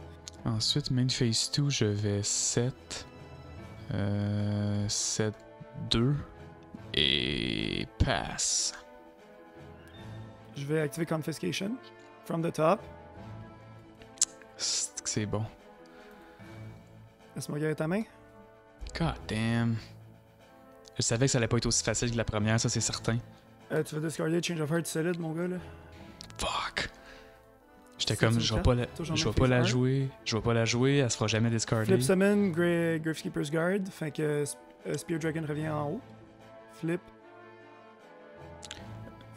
Ensuite, main phase 2, je vais 7. 7, 2. Et pass. Je vais activer Confiscation. From the top. C'est bon. Laisse-moi garder ta main. God damn. Je savais que ça allait pas être aussi facile que la première, ça c'est certain. Tu vas discarder Change of Heart solide, mon gars, là. Fuck. J'étais C'est comme, une je vais carte. pas la, Toi, j'en ai je vais fait pas la un. jouer. Je vais pas la jouer, elle se fera jamais discarder. Flip Summon, Gravekeeper's Guard. Fait que Spear Dragon revient en haut. Flip.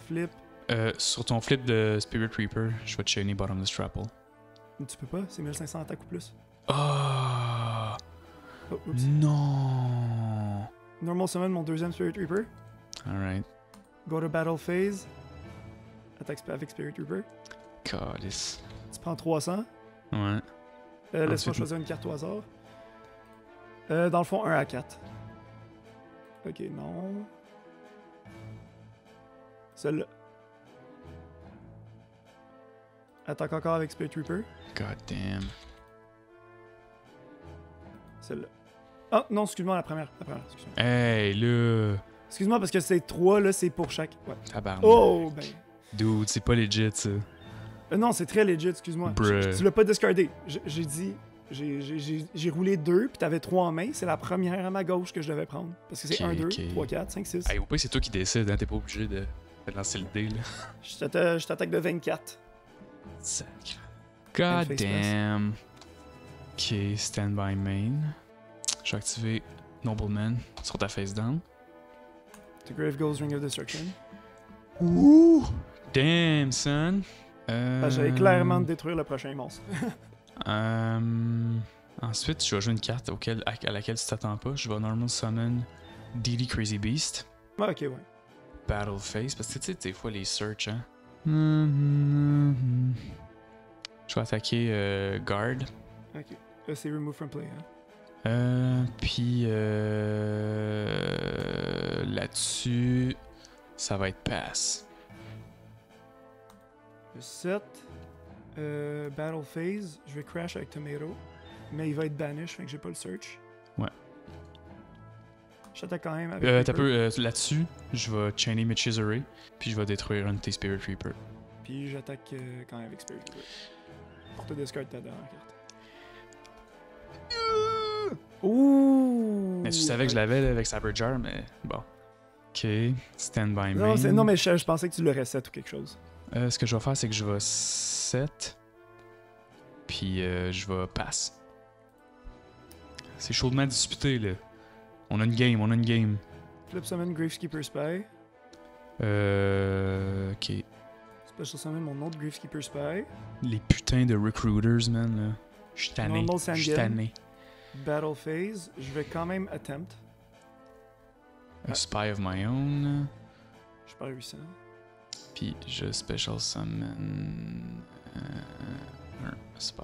Flip. Sur ton flip de Spirit Reaper, je vais te chainer Bottomless Trapple. Tu peux pas, c'est 1500 attaques ou plus. Oh Oh, oups. non. Normal Summon, mon deuxième Spirit Reaper. Alright. Go to Battle Phase. Attaque avec Spirit Reaper. Calice. Tu prends 300. Ouais. Laisse-moi Ensuite- choisir une carte au hasard. Dans le fond, 1 à 4. Ok, non. Celle-là. Attaque encore avec Spirit Reaper. God damn. Celle-là. Ah, non, excuse-moi, la première. Excuse-moi. Hey, là. Excuse-moi, parce que c'est 3, là, c'est pour chaque. Ouais. Tabarnak. Oh, ben. Dude, c'est pas legit ça. Non, c'est très legit, excuse-moi. Bruh. Tu l'as pas discardé. J'ai dit. J'ai roulé 2, puis t'avais 3 en main. C'est la première à ma gauche que je devais prendre. Parce que c'est Ok, 1, 2, ok. 3, 4, 5, 6. Hey, au pire, c'est toi qui décides, hein. T'es pas obligé de lancer le dé, là. Je t'attaque de 24. Sacre. God face damn. Ok, stand by main. Je vais activer Nobleman sur ta face down. The Grave Goes Ring of Destruction. Ouh! Damn, son! J'avais clairement de détruire le prochain monstre. Ensuite, je vais jouer une carte à laquelle tu t'attends pas. Je vais normal summon DD Crazy Beast. Ah, ok, ouais. Battle Face, parce que tu sais, des fois les search, hein. Je vais attaquer Guard. Ok. Là, c'est Remove from Play, hein. Puis là-dessus, ça va être Pass. Le 7. Battle Phase. Je vais crash avec Tomato. Mais il va être banish, fait que j'ai pas le search. Ouais. Je t'attaque quand même avec. T'as Reaper, peu, là-dessus, je vais chainer Mitch's Array, puis je vais détruire un de tes Spirit Reaper. Puis j'attaque quand même avec Spirit Reaper. Pour te discard ta dernière carte. Ouh! Mais tu savais que je l'avais là, avec Saberjar, mais bon. Ok, stand by main. Non, mais je pensais que tu le reset ou quelque chose. Ce que je vais faire, c'est que je vais set, puis je vais pass. C'est chaudement disputé, là. On a une game. Flip Summon Graveskeeper Spy. Ok. Special Summon mon autre Graveskeeper Spy. Les putains de recruiters, man, là. Je suis tanné. Normal Je suis Sanguine. tanné. Battle Phase. Je vais quand même attempt. A spy of my own. Je perds 800. Puis je special summon un spy.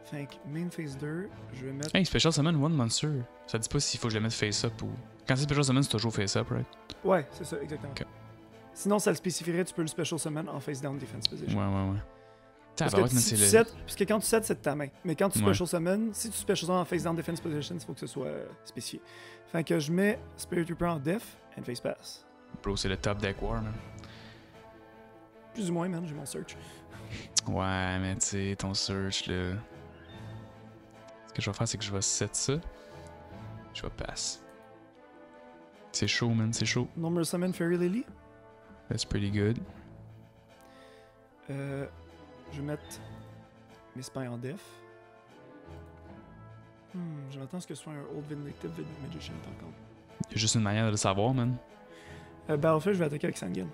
Fait que main phase 2, je vais mettre. Hey, special summon one monster. Ça dit pas s'il faut que je le mette face up ou. Quand c'est special summon, c'est toujours face up, right? Ouais, c'est ça, exactement. Ok. Sinon, ça le spécifierait, tu peux le special summon en face down defense position. Ouais. Parce Tabarouette, que, man, si c'est tu le. set, parce que quand tu set, c'est de ta main. Mais quand tu Ouais. special summon, si tu special summon en face down defense position, il faut que ce soit spécifié. Fait que je mets Spirit Reaper en def and face pass. Bro, c'est le top deck war, man. Plus ou moins, man, j'ai mon search. Ouais, mais tu sais, ton search, là. Ce que je vais faire, c'est que je vais set ça. Je vais pass. C'est chaud, man, c'est chaud. Normal Summon Fairy Lily. That's pretty good. Je vais mettre mes spies en def. Je m'attends à ce que ce soit un Old Vindictive Magician par contre. Il y a juste une manière de le savoir, man. Battlefield, je vais attaquer avec Sanguine.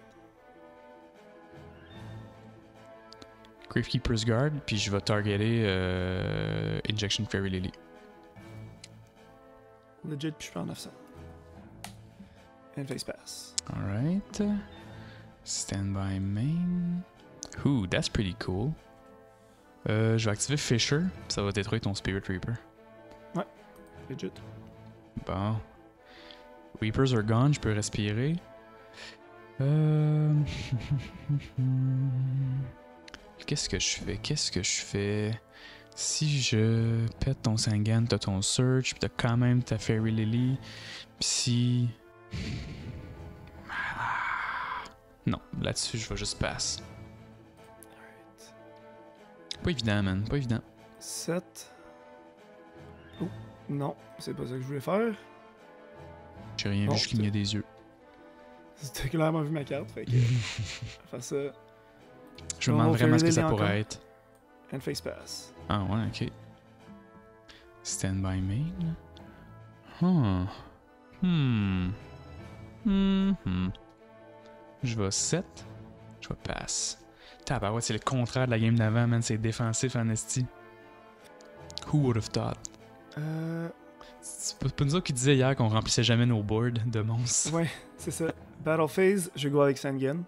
Gravekeeper's Guard, puis je vais targeter Injection Fairy Lily. Legit, puis je prends 900. And face pass. Alright. Stand by main. Ooh, that's pretty cool. Je vais activer Fisher, puis ça va détruire ton Spirit Reaper. Legit. Bon. Reapers are gone, je peux respirer. Qu'est-ce que je fais? Si je pète ton Sangan, t'as ton Search, pis t'as quand même ta Fairy Lily. Pis si... Non, là-dessus, je vais juste pass. Alright. Pas évident, man. Pas évident. 7. Oh, non, c'est pas ça que je voulais faire. J'ai rien Bon, vu, je clignais des yeux. C'était clairement vu ma carte, fait que. Faire ça. Je me demande vraiment ce que ça encore. pourrait être. And face pass. Ah ouais, ok. Stand by main. Huh. Je vais 7. Je vais pass. Tabarouette, c'est le contraire de la game d'avant, man. C'est défensif en esti. Who would have thought? C'est pas nous autres qui disaient hier qu'on remplissait jamais nos boards de monstres. Ouais, c'est ça. Battle phase, je go avec Sangen.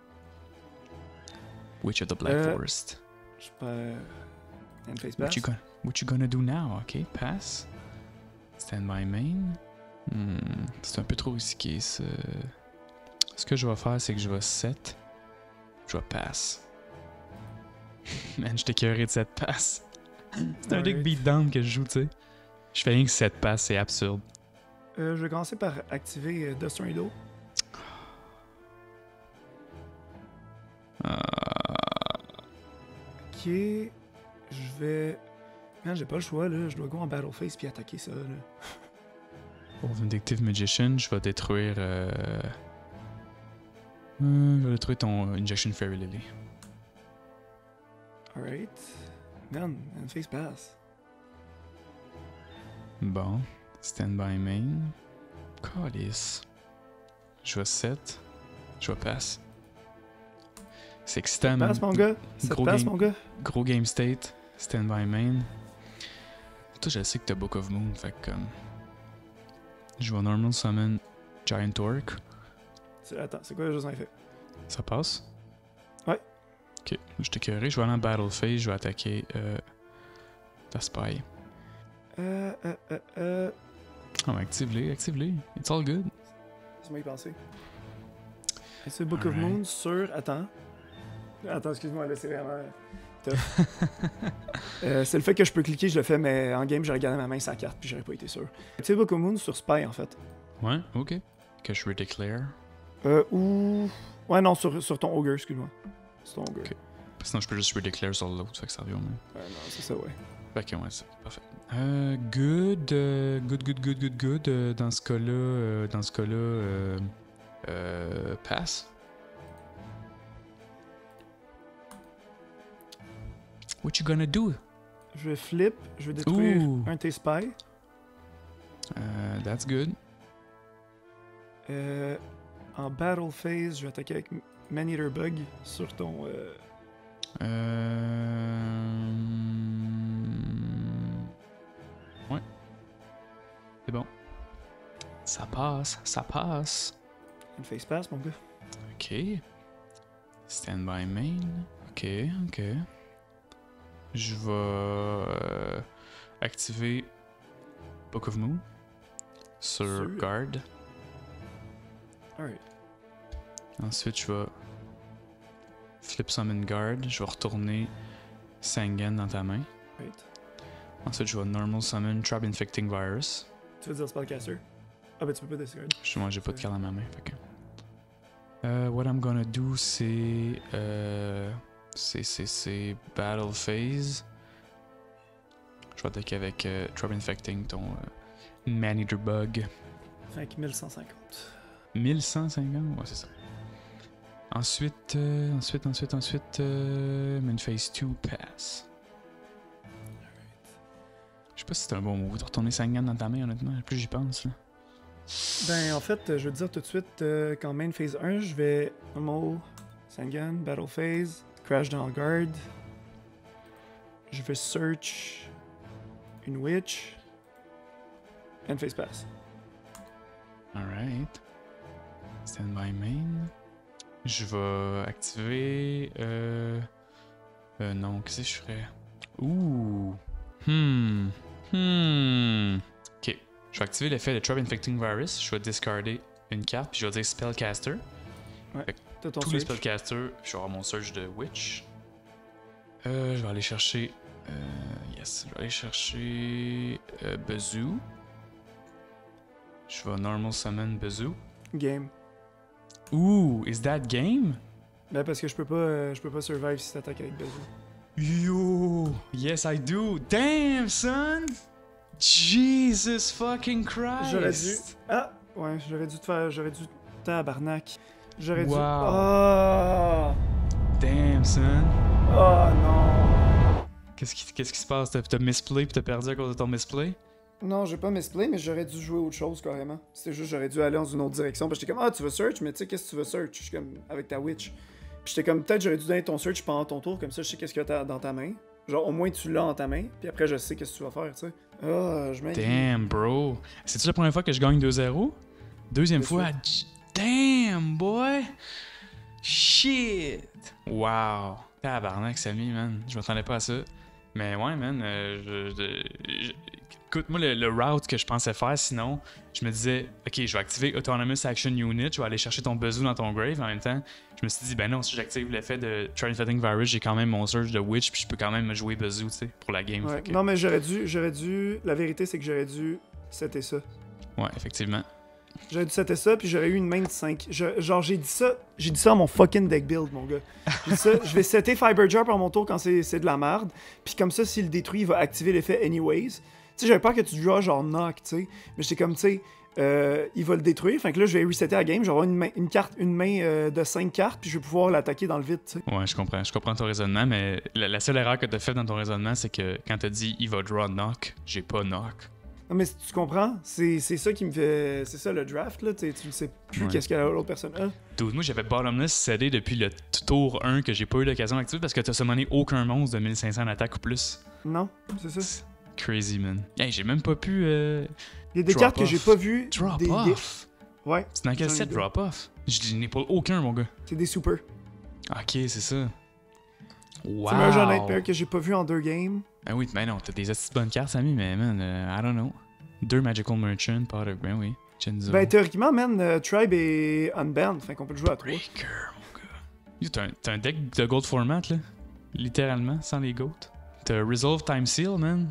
Witch of the Black Forest. Je perds. And face pass. What you gonna do now? Ok, pass. Stand by main. C'est un peu trop risqué, ça. Ce que je vais faire, c'est que je vais 7. Je vais pass. Man, je t'écœurerai de cette passe. C'est un deck beatdown que je joue, tu sais. Je fais rien que 7 passes, c'est absurde. Je vais commencer par activer Dust Tornado. Ok. Je vais. Man, j'ai pas le choix, là. Je dois go en Battle Phase puis attaquer ça, là. Pour Vindictive Magician, je vais détruire. Je vais détruire ton Injection Fairy Lily. Alright. Man, and face pass. Bon. Stand by main. Calice. Je vais 7. Je vais pass. C'est excitant, man. Passe, mon gars. Ça passe, mon gars. Gros game state. Stand by main. Toi, je sais que t'as Book of Moon, fait que comme. Je vais normal summon Giant Orc. Attends, c'est quoi juste en fait? Ça passe? Ouais. Ok, je t'écœurerai. Je vais aller en Battle Phase. Je vais attaquer ta Spy. Oh, active-les, active-les. It's all good. Laisse-moi y penser. C'est Book of Moon sur. Attends. Attends, excuse-moi, là, c'est vraiment. C'est le fait que je peux cliquer, je le fais, mais en game, j'ai regardé ma main sur la carte, puis j'aurais pas été sûr. C'est Book of Moon sur Spy, en fait. Ouais, ok. Que je redeclare. Ou. Ouais, non, sur ton Ogre, excuse-moi. Sur ton Ogre. Ok. Sinon, je peux juste redeclare sur l'autre, fait que ça revient au même. Ouais, non, c'est ça, ouais. Ok, ouais, c'est parfait. Good. Dans ce cas-là, pass. What you gonna do? Je vais flip, je vais détruire Ooh. un de tes Spy. That's good. En Battle Phase, je vais attaquer avec Man-Eater Bug sur ton. Ouais. C'est bon. Ça passe, ça passe. Une face pass, mon gars. Ok. Stand by main. Ok, ok. Je vais activer Book of Moon sur Guard. Alright. Ensuite, je vais Flip Summon Guard. Je vais retourner Sangen dans ta main. Right. Ensuite, je vais Normal Summon Trap Infecting Virus. Tu veux dire Spellcaster? Ah, ben tu peux pas discard. Justement, j'ai pas de carte dans ma main. Fait que... what I'm gonna do, c'est Battle Phase. Je vais attaquer avec Trap Infecting, ton Man-Eater Bug. Fait que 1150. 1150? Ouais, c'est ça. Ensuite, Main Phase 2 Pass. Je sais pas si c'est un bon move de retourner Sangan dans ta main, honnêtement. Plus j'y pense, là. Ben, en fait, je veux te dire tout de suite qu'en Main Phase 1, je vais Normal, Sangan, Battle Phase, Crash dans Guard. Je vais Search une Witch. And Face Pass. Alright. Stand by main. Je vais activer. Non, qu'est-ce que je ferais? Ouh. Ok. Je vais activer l'effet de Trap Infecting Virus. Je vais discarder une carte, puis je vais dire Spellcaster. Ouais. T'as ton Tous search. les Spellcasters, je vais avoir mon search de Witch. Je vais aller chercher. Yes. Je vais aller chercher. Bazoo. Je vais Normal Summon Bazoo. Game. Ooh, is that game? Ben parce que je peux pas survive si t'attaques avec Bezu. Yo! Yes, I do! Damn, son! Jesus fucking Christ! J'aurais dû... Ah! Ouais, j'aurais dû te faire... J'aurais dû... Tabarnak. J'aurais dû... Wow. Ah! Damn, son! Oh non! Qu'est-ce qui se passe? T'as misplay pis t'as perdu à cause de ton misplay? Non, j'ai pas misplay, mais j'aurais dû jouer autre chose carrément. C'était juste, j'aurais dû aller dans une autre direction. Parce que j'étais comme, ah, tu veux search, mais tu sais, qu'est-ce que tu veux search? Je suis comme, avec ta witch. Puis j'étais comme, peut-être j'aurais dû donner ton search pendant ton tour, comme ça je sais qu'est-ce que t'as dans ta main. Genre, au moins tu l'as en ta main, puis après je sais qu'est-ce que tu vas faire, tu sais. Ah, je m'inquiète. Damn, bro! C'est-tu la première fois que je gagne 2-0? Deuxième Bien fois? Damn, boy! Shit! Wow! Tabarnak, Samy, man. Je m'attendais pas à ça. Mais ouais, man, écoute, moi, le route que je pensais faire, sinon, je me disais, ok, je vais activer Autonomous Action Unit, je vais aller chercher ton Bezu dans ton grave. En même temps, je me suis dit, ben non, si j'active l'effet de Transmitting Virus, j'ai quand même mon Surge de Witch, puis je peux quand même jouer Bezu, tu sais, pour la game. Ouais. Que... Non, mais j'aurais dû. La vérité, c'est que j'aurais dû setter ça. Ouais, effectivement. J'aurais dû setter ça, puis j'aurais eu une main de 5. Genre, j'ai dit ça à mon fucking deck build, mon gars. J'ai dit ça, je vais setter Fiber Jar par mon tour quand c'est de la merde, puis comme ça, s'il le détruit, il va activer l'effet anyways. Tu sais, j'avais peur que tu joues genre knock, tu sais. Mais j'étais comme, tu sais, il va le détruire. Fait que là, je vais resetter la game. J'aurai une main de 5 cartes, puis je vais pouvoir l'attaquer dans le vide, tu sais. Ouais, je comprends ton raisonnement, mais la seule erreur que t'as fait dans ton raisonnement, c'est que quand t'as dit il va draw knock, j'ai pas knock. Non, mais tu comprends? C'est ça qui me fait. C'est ça le draft, là. Tu ne sais plus qu'est-ce que l'autre personne a. Dude, moi j'avais Bottomless cédé depuis le tour 1 que j'ai pas eu l'occasion d'activer parce que t'as summoné aucun monstre de 1500 d'attaque ou plus. Non, c'est ça. Crazy, man. Hey, j'ai même pas pu. Il y a des cartes que j'ai pas vues. Drop off? Ouais. C'est dans quel set drop off? Je n'ai pas aucun, mon gars. C'est des super. Ok, c'est ça. Wow. C'est Merge Nightmare que j'ai pas vu en 2 games. Ben oui, ben non, t'as des astuces bonnes cartes, Samy, mais man, I don't know. 2 Magical Merchant, Pot of Grand, oui. Chenzo. Ben théoriquement, man, Tribe est unbanned, fait qu'on peut le jouer à 3. Breaker, mon gars. T'as un deck de Gold Format, là. Littéralement, sans les Goats. T'as Resolve Time Seal, man.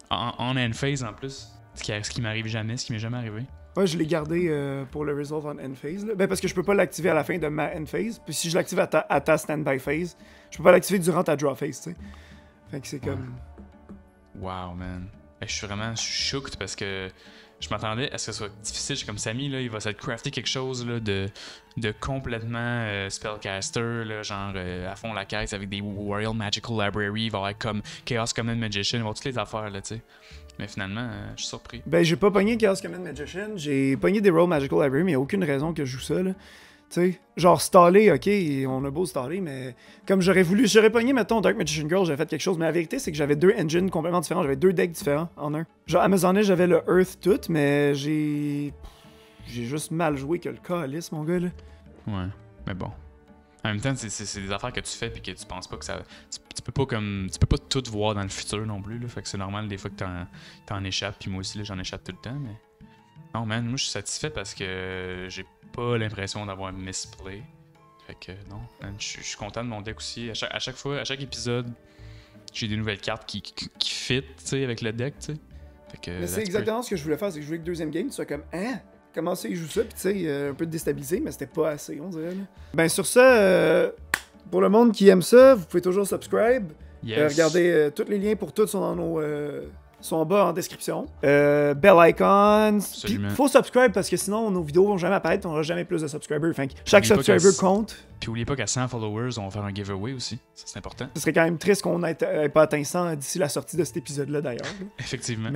En end phase en plus. Ce qui m'arrive jamais, ce qui m'est jamais arrivé. Ouais, je l'ai gardé pour le Resolve en end phase. Là. Ben parce que je peux pas l'activer à la fin de ma end phase. Puis si je l'active à ta standby phase, je peux pas l'activer durant ta draw phase, tu sais. Fait que c'est comme. Wow, man. Je suis vraiment shooked parce que je m'attendais à ce que ce soit difficile. Je suis comme Samy, là, il va s'être crafter quelque chose là, de complètement spellcaster, là, genre à fond la caisse avec des Royal Magical Library, il va avoir comme Chaos Command Magician, il va avoir toutes les affaires, là, tu sais. Mais finalement, je suis surpris. Ben, j'ai pas pogné Chaos Command Magician, j'ai pogné des Royal Magical Library, mais il y a aucune raison que je joue ça, là. Tu sais, genre staller, ok, on a beau staller, mais comme j'aurais pogné, mettons, Dark Magician Girl, j'avais fait quelque chose, mais la vérité, c'est que j'avais 2 engines complètement différents, j'avais 2 decks différents en un. Genre, Amazonais, j'avais le Earth tout, mais j'ai juste mal joué que le calice, mon gars, là. Ouais, mais bon. En même temps, c'est des affaires que tu fais puis que tu penses pas que ça... Tu peux pas tout voir dans le futur non plus, là, fait que c'est normal des fois que t'en échappes, puis moi aussi, là, j'en échappe tout le temps, mais... Non, man, moi, je suis satisfait parce que j'ai pas l'impression d'avoir misplay. Fait que, non, man, je suis content de mon deck aussi. À chaque fois, à chaque épisode, j'ai des nouvelles cartes qui fit, tu sais, avec le deck, tu sais. Fait que... Mais c'est exactement ce que je voulais faire, c'est que je voulais que deuxième game, tu sois comme, hein? Comment ça, il joue ça? Puis tu sais, un peu déstabilisé, mais c'était pas assez, on dirait, là. Ben, sur ça, pour le monde qui aime ça, vous pouvez toujours subscribe. Yes. Regardez, tous les liens pour tout sont dans nos... sont en bas en description. Bell icons. Puis faut subscribe parce que sinon nos vidéos vont jamais apparaître, on aura jamais plus de subscribers. Fait que chaque subscriber compte. Puis oubliez pas qu'à 100 followers, on va faire un giveaway aussi. Ça c'est important. Ce serait quand même triste qu'on n'ait pas atteint 100 d'ici la sortie de cet épisode-là d'ailleurs. Effectivement.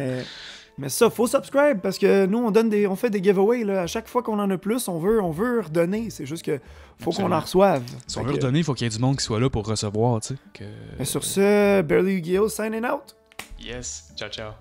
Mais ça, faut subscribe parce que nous on fait des giveaways là. À chaque fois qu'on en a plus, on veut redonner. C'est juste que faut qu'on en reçoive. Si on veut redonner, il faut qu'il y ait du monde qui soit là pour recevoir, tu sais. Sur ce, Barely Yu-Gi-Oh! Signing out. Yes. Ciao, ciao.